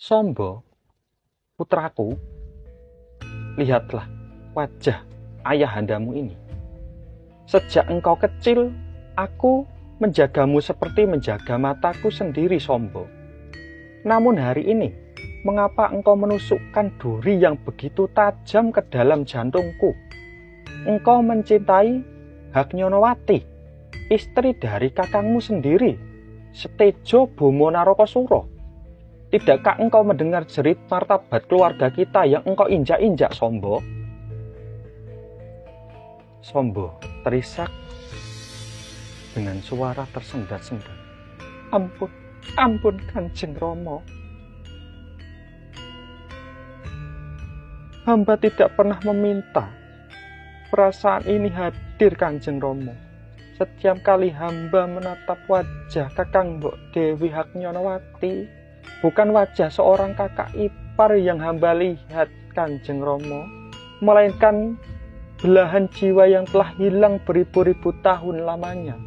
Sombo, putraku, lihatlah wajah ayahandamu ini. Sejak engkau kecil, aku menjagamu seperti menjaga mataku sendiri, Sombo. Namun hari ini, mengapa engkau menusukkan duri yang begitu tajam ke dalam jantungku? Engkau mencintai Haknyonowati, istri dari kakangmu sendiri, Setejo Bomo Narokosuro. Tidakkah engkau mendengar jerit martabat keluarga kita yang engkau injak-injak, Sombo? Sombo terisak dengan suara tersendat-sendat. Ampun, ampun Kanjeng Rama. Hamba tidak pernah meminta perasaan ini hadir, Kanjeng Rama. Setiap kali hamba menatap wajah Kakang Mbok Dewi Haknyonowati, bukan wajah seorang kakak ipar yang hamba lihat, Kanjeng Rama, melainkan belahan jiwa yang telah hilang beribu-ribu tahun lamanya.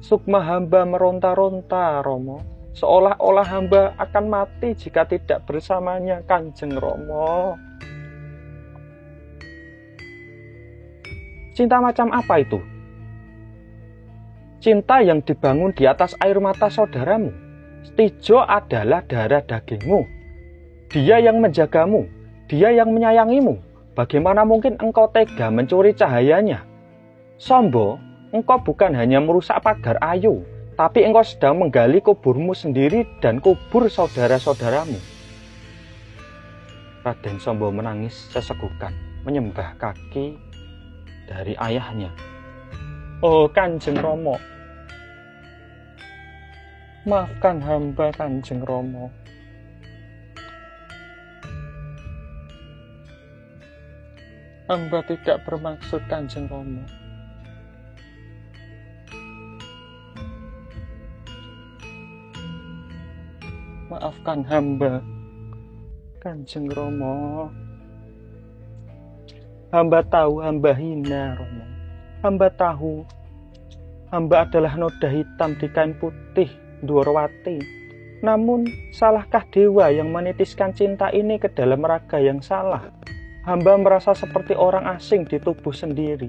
Sukma hamba meronta-ronta, Rama, seolah-olah hamba akan mati jika tidak bersamanya, Kanjeng Rama. Cinta macam apa itu? Cinta yang dibangun di atas air mata saudaramu. Setejo adalah darah dagingmu. Dia yang menjagamu, dia yang menyayangimu. Bagaimana mungkin engkau tega mencuri cahayanya? Sombo, engkau bukan hanya merusak pagar ayu, tapi engkau sedang menggali kuburmu sendiri dan kubur saudara-saudaramu. Raden Sombo menangis sesegukan, menyembah kaki dari ayahnya. Oh Kanjeng Rama, maafkan hamba, Kanjeng Rama. Hamba tidak bermaksud, Kanjeng Rama. Maafkan hamba, Kanjeng Rama. Hamba tahu hamba hina, Rama. Hamba tahu hamba adalah noda hitam di kain putih Dwarawati. Namun, salahkah dewa yang menitiskan cinta ini ke dalam raga yang salah? Hamba merasa seperti orang asing di tubuh sendiri.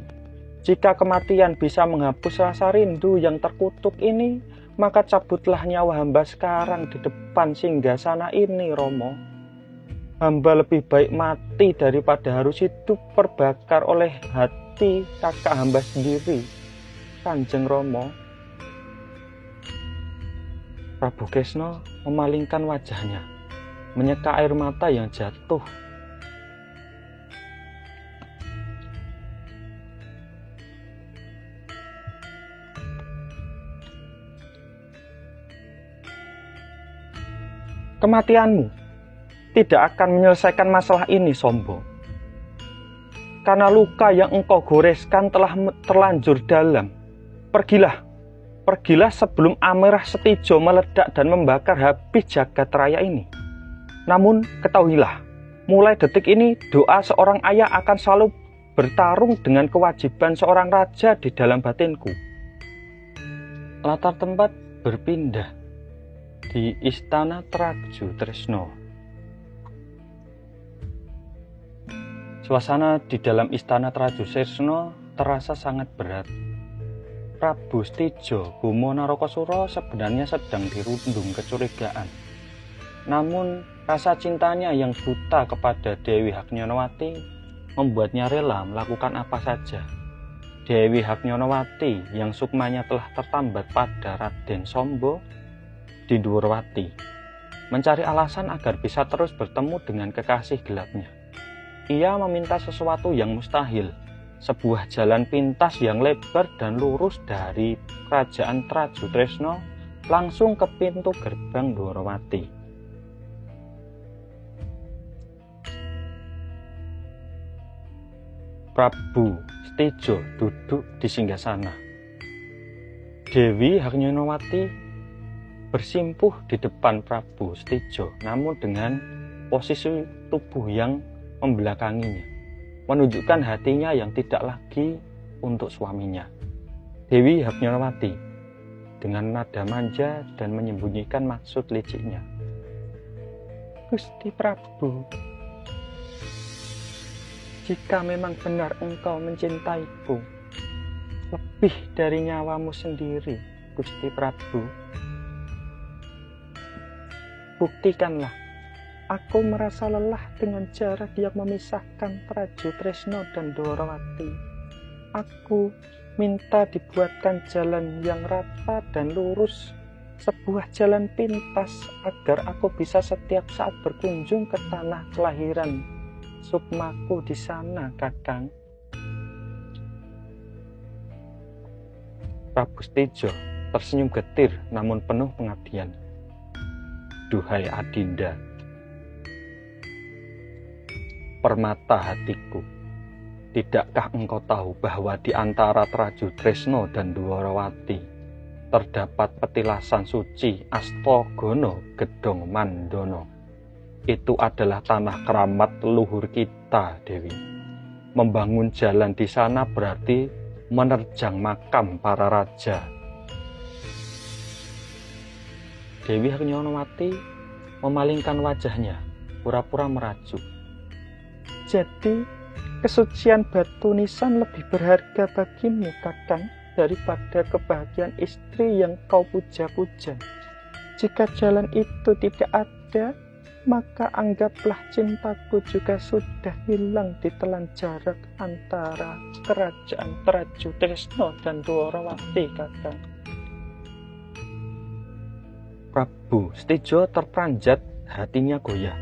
Jika kematian bisa menghapus rasa rindu yang terkutuk ini, maka cabutlah nyawa hamba sekarang di depan singgasana ini, Romo. Hamba lebih baik mati daripada harus hidup terbakar oleh hati kakak hamba sendiri, Kanjeng Rama. Prabu Kresna memalingkan wajahnya, menyeka air mata yang jatuh. Kematianmu tidak akan menyelesaikan masalah ini, Sombo. Karena luka yang engkau goreskan telah terlanjur dalam. Pergilah sebelum amarah Setejo meledak dan membakar habis jagat raya ini. Namun ketahuilah, mulai detik ini doa seorang ayah akan selalu bertarung dengan kewajiban seorang raja di dalam batinku. Latar tempat berpindah di Istana Traju Tresno. Suasana di dalam Istana Traju Tresno terasa sangat berat. Prabu Setejo Bomo Narokosuro sebenarnya sedang dirundung kecurigaan. Namun rasa cintanya yang buta kepada Dewi Haknyonowati membuatnya rela melakukan apa saja. Dewi Haknyonowati yang sukmanya telah tertambat pada Raden Sombo di Dwarawati, mencari alasan agar bisa terus bertemu dengan kekasih gelapnya. Ia meminta sesuatu yang mustahil, sebuah jalan pintas yang lebar dan lurus dari kerajaan Traju Tresno langsung ke pintu gerbang Dwarawati. Prabu Setejo duduk di singgasana. Dewi Haknyonowati bersimpuh di depan Prabu Setejo, namun dengan posisi tubuh yang membelakanginya, menunjukkan hatinya yang tidak lagi untuk suaminya. Dewi Haknyonowati dengan nada manja dan menyembunyikan maksud liciknya. Gusti Prabu, jika memang benar engkau mencintaiku lebih dari nyawamu sendiri, Gusti Prabu, buktikanlah. Aku merasa lelah dengan jarak yang memisahkan Prabu Tresno dan Dwarawati. Aku minta dibuatkan jalan yang rata dan lurus, sebuah jalan pintas agar aku bisa setiap saat berkunjung ke tanah kelahiran Sukmaku di sana, Kakang. Prabu Stijo tersenyum getir namun penuh pengabdian. Duhai Adinda, permata hatiku, tidakkah engkau tahu bahwa di antara Traju Tresno dan Dwarawati terdapat petilasan suci Astogono Gedong Mandono? Itu adalah tanah keramat leluhur kita, Dewi. Membangun jalan di sana berarti menerjang makam para raja. Dewi Harnyonowati memalingkan wajahnya, pura-pura merajuk. Jadi, kesucian batu nisan lebih berharga bagimu, Kakang, daripada kebahagiaan istri yang kau puja-puja. Jika jalan itu tidak ada, maka anggaplah cintaku juga sudah hilang di telan jarak antara kerajaan Traju Tresno dan Dwarawati, Kakang. Prabu Stijo terperanjat, hatinya goyah.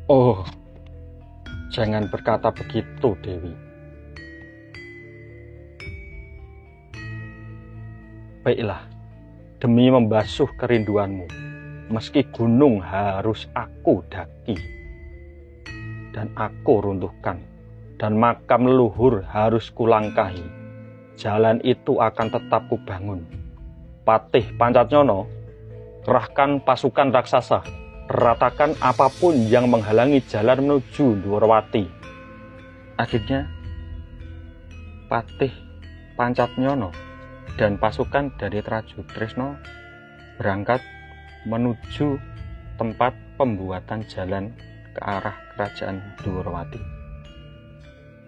Oh, jangan berkata begitu, Dewi. Baiklah, demi membasuh kerinduanmu, meski gunung harus aku daki dan aku runtuhkan, dan makam leluhur harus kulangkahi, jalan itu akan tetap kubangun. Patih Pancatnyono, kerahkan pasukan raksasa, ratakan apapun yang menghalangi jalan menuju Dwarawati. Akhirnya Patih Pancatnyono dan pasukan dari Traju Tresno berangkat menuju tempat pembuatan jalan ke arah kerajaan Dwarawati.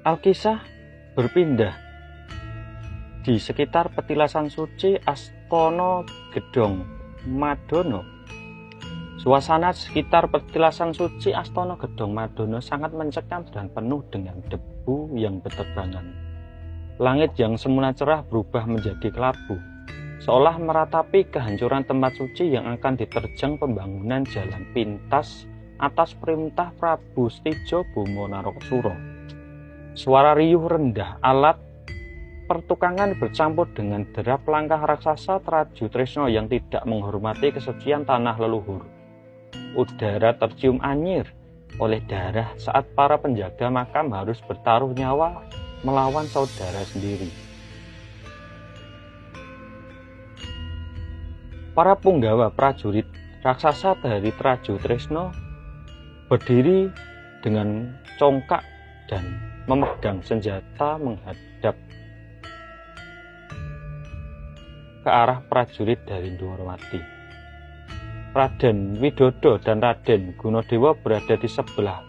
Alkisah berpindah di sekitar petilasan suci Astono Gedong Madono. Suasana sekitar petilasan suci Astono Gedong Madono sangat mencekam dan penuh dengan debu yang berterbangan. Langit yang semula cerah berubah menjadi kelabu, seolah meratapi kehancuran tempat suci yang akan diterjang pembangunan jalan pintas atas perintah Prabu Stijo Bomo Narokasura. Suara riuh rendah alat pertukangan bercampur dengan derap langkah raksasa Traju Tresno yang tidak menghormati kesucian tanah leluhur. Udara tercium anyir oleh darah saat para penjaga makam harus bertaruh nyawa melawan saudara sendiri. Para punggawa prajurit raksasa dari Traju Tresno berdiri dengan congkak dan memegang senjata menghadap ke arah prajurit dari Dwarawati. Raden Widodo dan Raden Gunadewa berada di sebelah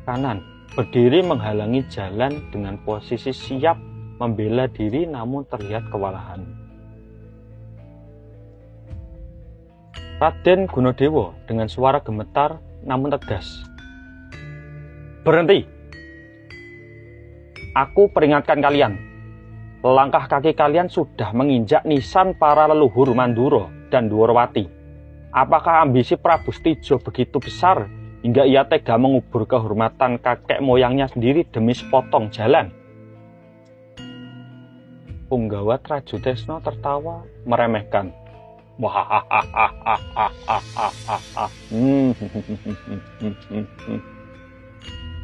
kanan, berdiri menghalangi jalan dengan posisi siap membela diri namun terlihat kewalahan. Raden Gunadewa dengan suara gemetar namun tegas. Berhenti! Aku peringatkan kalian. Langkah kaki kalian sudah menginjak nisan para leluhur Mandura dan Dwarawati. Apakah ambisi Prabu Stijo begitu besar hingga ia tega mengubur kehormatan kakek moyangnya sendiri demi sepotong jalan? Punggawa Traju Tresno tertawa meremehkan.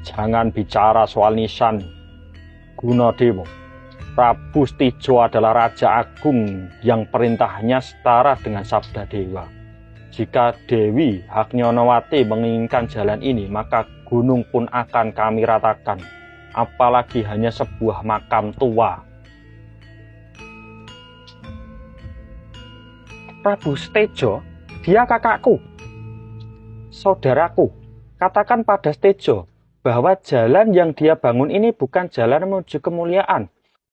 Jangan bicara soal nisan, Gunadewa. Prabu Stijo adalah Raja Agung yang perintahnya setara dengan Sabda Dewa. Jika Dewi Harnyonowati menginginkan jalan ini, maka gunung pun akan kami ratakan. Apalagi hanya sebuah makam tua. Prabu Stijo, dia kakakku. Saudaraku, katakan pada Stejo bahwa jalan yang dia bangun ini bukan jalan menuju kemuliaan,